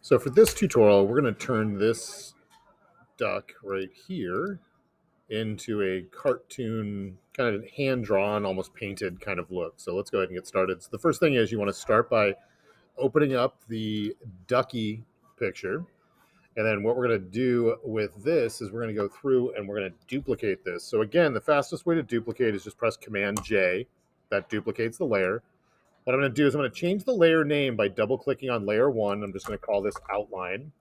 So for this tutorial, we're going to turn this duck right here into a cartoon, kind of hand-drawn, almost painted kind of look. So let's go ahead and get started. So the first thing is you want to start by opening up the ducky picture. And then what we're going to do with this is we're going to go through and we're going to duplicate this. So again, the fastest way to duplicate is just press Command J. That duplicates the layer. What I'm going to do is I'm going to change the layer name by double-clicking on layer 1. I'm just going to call this outline.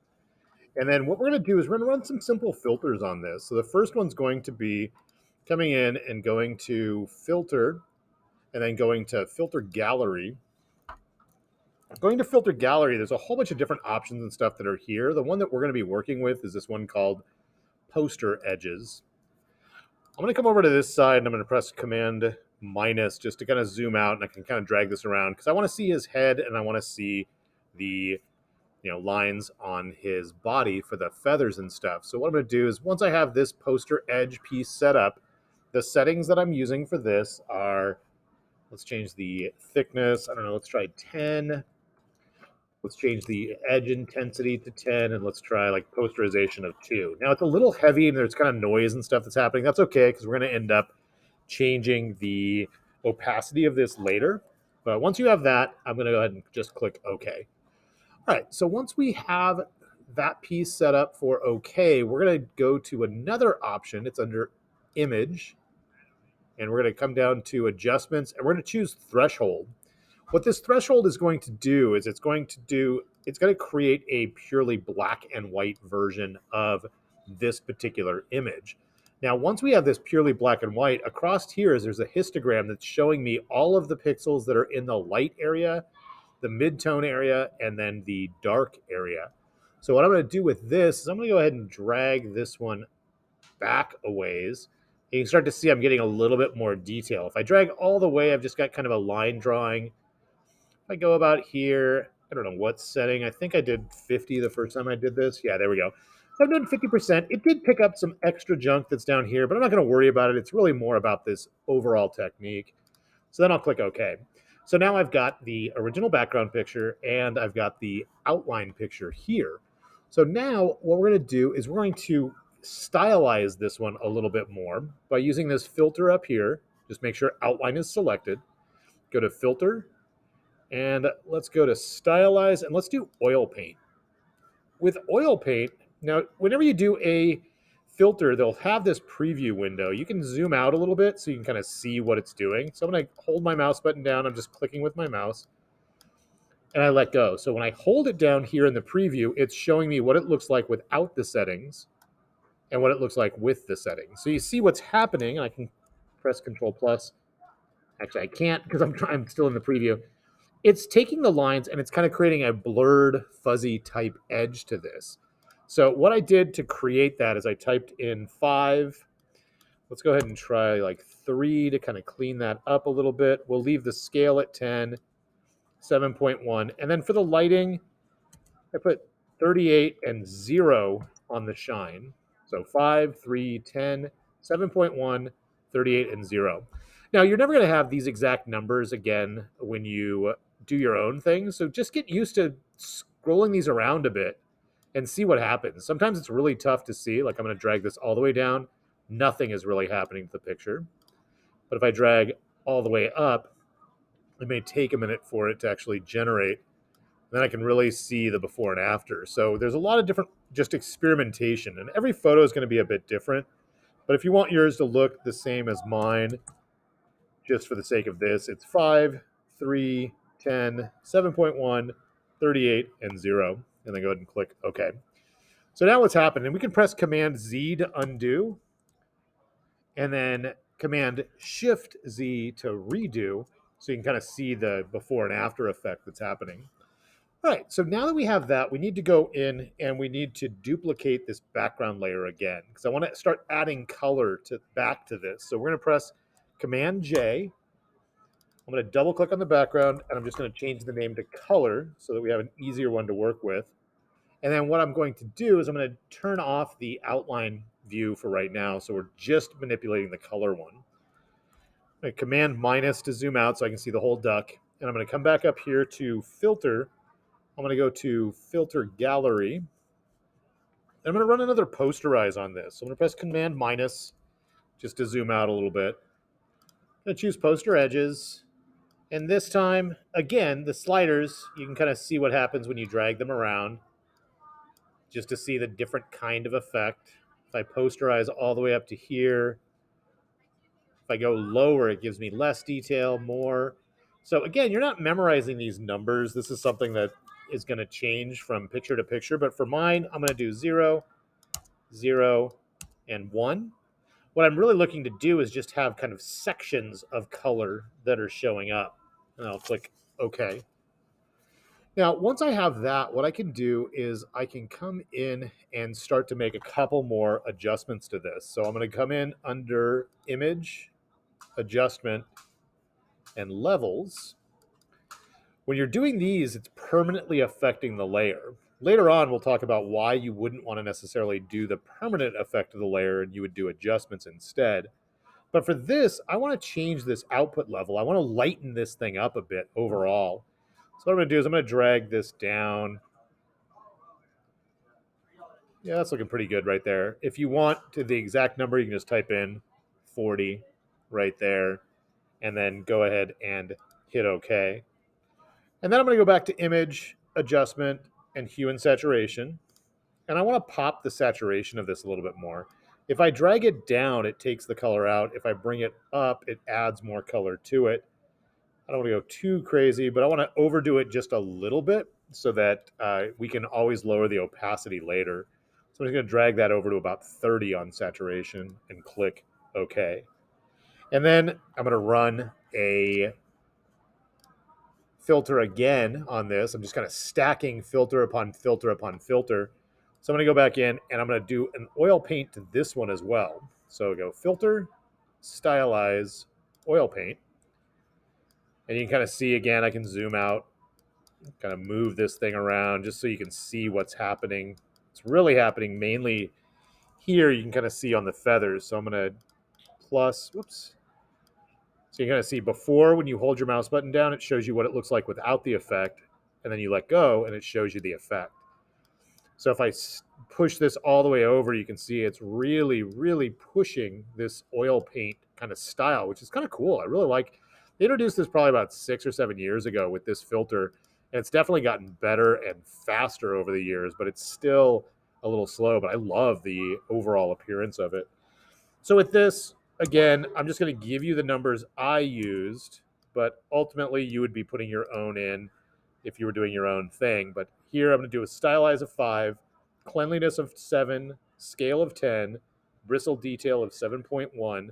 And then what we're going to do is we're going to run some simple filters on this. So the first one's going to be coming in and going to filter and then going to filter gallery. Going to filter gallery, there's a whole bunch of different options and stuff that are here. The one that we're going to be working with is this one called poster edges. I'm going to come over to this side and I'm going to press Command minus just to kind of zoom out, and I can kind of drag this around because I want to see his head and I want to see the lines on his body for the feathers and stuff. So what I'm going to do is once I have this poster edge piece set up, the settings that I'm using for this are, let's change the thickness. I don't know, let's try 10. Let's change the edge intensity to 10, and let's try like posterization of 2. Now it's a little heavy and there's kind of noise and stuff that's happening. That's okay because we're going to end up changing the opacity of this later. But once you have that, I'm going to go ahead and just click OK. All right, so once we have that piece set up for OK, we're going to go to another option. It's under Image, and we're going to come down to Adjustments, and we're going to choose Threshold. What this threshold is going to do is it's going to create a purely black and white version of this particular image. Now, once we have this purely black and white, across here there's a histogram that's showing me all of the pixels that are in the light area, the mid-tone area, and then the dark area. So what I'm going to do with this is I'm going to go ahead and drag this one back a ways. And you can start to see I'm getting a little bit more detail. If I drag all the way, I've just got kind of a line drawing. If I go about here, I don't know what setting. I think I did 50 the first time I did this. Yeah, there we go. So I've done 50%. It did pick up some extra junk that's down here, but I'm not going to worry about it. It's really more about this overall technique. So then I'll click OK. So now I've got the original background picture and I've got the outline picture here. So now what we're going to do is we're going to stylize this one a little bit more by using this filter up here. Just make sure outline is selected. Go to filter and let's go to stylize and let's do oil paint. With oil paint, now whenever you do a filter, they'll have this preview window. You can zoom out a little bit so you can kind of see what it's doing. So I'm going to hold my mouse button down. I'm just clicking with my mouse and I let go. So when I hold it down here in the preview, it's showing me what it looks like without the settings and what it looks like with the settings. So you see what's happening. I can press Control Plus. Actually, I can't because I'm still in the preview. It's taking the lines and it's kind of creating a blurred, fuzzy type edge to this. So what I did to create that is I typed in 5. Let's go ahead and try like 3 to kind of clean that up a little bit. We'll leave the scale at 10, 7.1. And then for the lighting, I put 38 and 0 on the shine. So 5, 3, 10, 7.1, 38, and 0. Now, you're never going to have these exact numbers again when you do your own thing. So just get used to scrolling these around a bit and see what happens. Sometimes it's really tough to see. Like I'm going to drag this all the way down. Nothing is really happening to the picture. But if I drag all the way up, it may take a minute for it to actually generate. Then I can really see the before and after. So there's a lot of different just experimentation, and every photo is going to be a bit different. But if you want yours to look the same as mine, just for the sake of this, it's 5, 3, 10, 7.1, 38, and 0. And then go ahead and click OK. So now what's happening, we can press Command Z to undo, and then Command Shift Z to redo, so you can kind of see the before and after effect that's happening. All right, so now that we have that, we need to go in and we need to duplicate this background layer again because I want to start adding color back to this. So we're going to press Command J. I'm going to double click on the background and I'm just going to change the name to color so that we have an easier one to work with. And then what I'm going to do is I'm going to turn off the outline view for right now. So we're just manipulating the color one. I'm going to Command minus to zoom out so I can see the whole duck. And I'm going to come back up here to filter. I'm going to go to Filter Gallery. I'm going to run another posterize on this. So I'm going to press Command minus just to zoom out a little bit. I'm going to choose poster edges. And this time, again, the sliders, you can kind of see what happens when you drag them around just to see the different kind of effect. If I posterize all the way up to here, if I go lower, it gives me less detail, more. So again, you're not memorizing these numbers. This is something that is going to change from picture to picture. But for mine, I'm going to do 0, 0, and 1. What I'm really looking to do is just have kind of sections of color that are showing up. And I'll click OK. Now, once I have that, what I can do is I can come in and start to make a couple more adjustments to this. So I'm going to come in under Image, Adjustment, and Levels. When you're doing these, it's permanently affecting the layer. Later on, we'll talk about why you wouldn't want to necessarily do the permanent effect of the layer and you would do adjustments instead. But for this, I want to change this output level. I want to lighten this thing up a bit overall. So what I'm going to do is I'm going to drag this down. Yeah, that's looking pretty good right there. If you want to the exact number, you can just type in 40 right there and then go ahead and hit OK. And then I'm going to go back to Image, Adjustment, and Hue and Saturation. And I want to pop the saturation of this a little bit more. If I drag it down, it takes the color out. If I bring it up, it adds more color to it. I don't want to go too crazy, but I want to overdo it just a little bit so that we can always lower the opacity later. So I'm just going to drag that over to about 30 on saturation and click OK. And then I'm going to run a filter again on this. I'm just kind of stacking filter upon filter upon filter. So I'm going to go back in and I'm going to do an oil paint to this one as well. So go Filter, Stylize, Oil Paint. And you can kind of see again, I can zoom out, kind of move this thing around just so you can see what's happening. It's really happening mainly here. You can kind of see on the feathers. So I'm going to plus, whoops. So you kind of see before when you hold your mouse button down, it shows you what it looks like without the effect. And then you let go and it shows you the effect. So if I push this all the way over, you can see it's really, really pushing this oil paint kind of style, which is kind of cool. I really like. They introduced this probably about 6 or 7 years ago with this filter, and it's definitely gotten better and faster over the years, but it's still a little slow, but I love the overall appearance of it. So with this, again, I'm just going to give you the numbers I used, but ultimately you would be putting your own in if you were doing your own thing. But here I'm going to do a stylize of 5, cleanliness of 7, scale of 10, bristle detail of 7.1.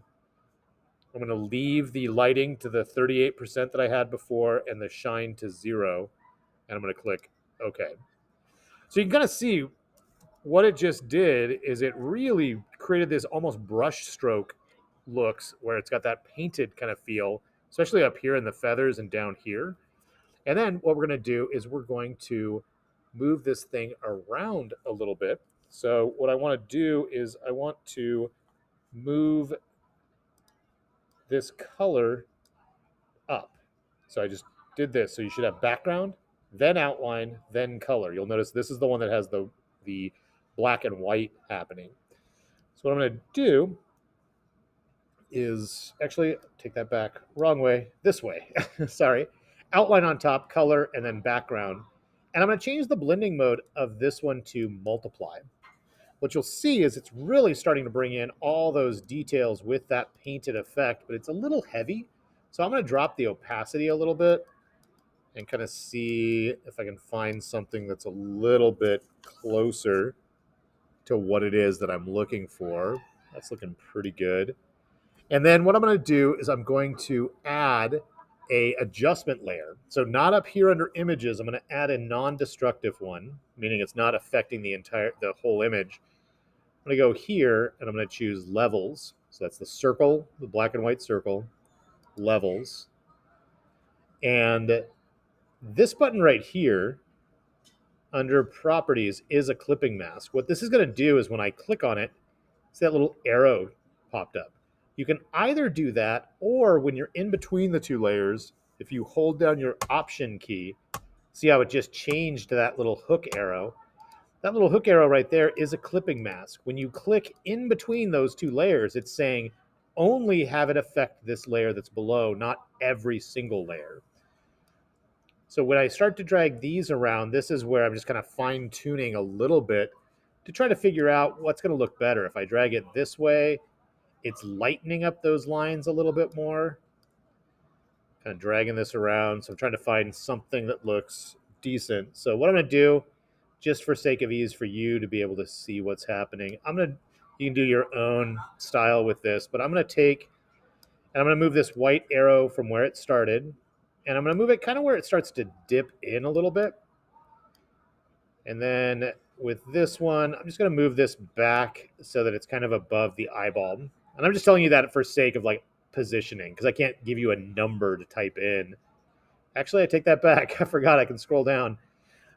I'm going to leave the lighting to the 38% that I had before and the shine to 0. And I'm going to click OK. So you can kind of see what it just did is it really created this almost brush stroke looks where it's got that painted kind of feel, especially up here in the feathers and down here. And then what we're going to do is we're going to move this thing around a little bit. So what I want to do is I want to move this color up. So I just did this. So you should have background, then outline, then color. You'll notice this is the one that has the black and white happening. So what I'm going to do is actually take that back, wrong way, this way. Sorry. Outline on top, color, and then background. And I'm going to change the blending mode of this one to multiply. What you'll see is it's really starting to bring in all those details with that painted effect, but it's a little heavy. So I'm going to drop the opacity a little bit and kind of see if I can find something that's a little bit closer to what it is that I'm looking for. That's looking pretty good. And then what I'm going to do is I'm going to add a adjustment layer. So not up here under images, I'm going to add a non-destructive one, meaning it's not affecting the whole image. I'm going to go here and I'm going to choose levels. So that's the circle, the black and white circle, levels. And this button right here under properties is a clipping mask. What this is going to do is when I click on it, see that little arrow popped up. You can either do that, or when you're in between the two layers, if you hold down your Option key, See how it just changed to that little hook arrow? That little hook arrow right there is a clipping mask. When you click in between those two layers, it's saying only have it affect this layer that's below, not every single layer. So when I start to drag these around, this is where I'm just kind of fine tuning a little bit to try to figure out what's going to look better. If I drag it this way, it's lightening up those lines a little bit more. Kind of dragging this around. So I'm trying to find something that looks decent. So what I'm going to do, just for sake of ease for you to be able to see what's happening, you can do your own style with this, but I'm going to take, and I'm going to move this white arrow from where it started, and I'm going to move it kind of where it starts to dip in a little bit. And then with this one, I'm just going to move this back so that it's kind of above the eyeball. And I'm just telling you that for sake of like positioning, because I can't give you a number to type in. Actually, I take that back. I forgot I can scroll down.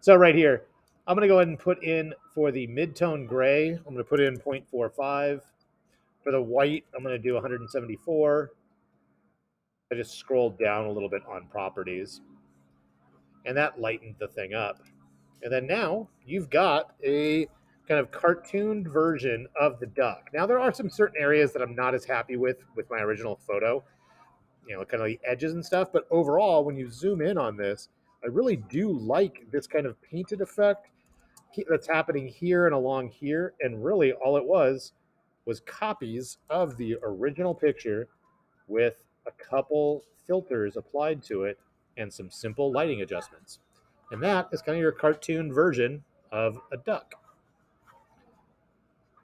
So right here, I'm going to go ahead and put in for the mid-tone gray, I'm going to put in 0.45. For the white, I'm going to do 174. I just scrolled down a little bit on properties, and that lightened the thing up. And then now you've got a kind of cartooned version of the duck. Now there are some certain areas that I'm not as happy with my original photo, kind of the edges and stuff. But overall, when you zoom in on this, I really do like this kind of painted effect that's happening here and along here. And really, all it was copies of the original picture with a couple filters applied to it and some simple lighting adjustments. And that is kind of your cartoon version of a duck.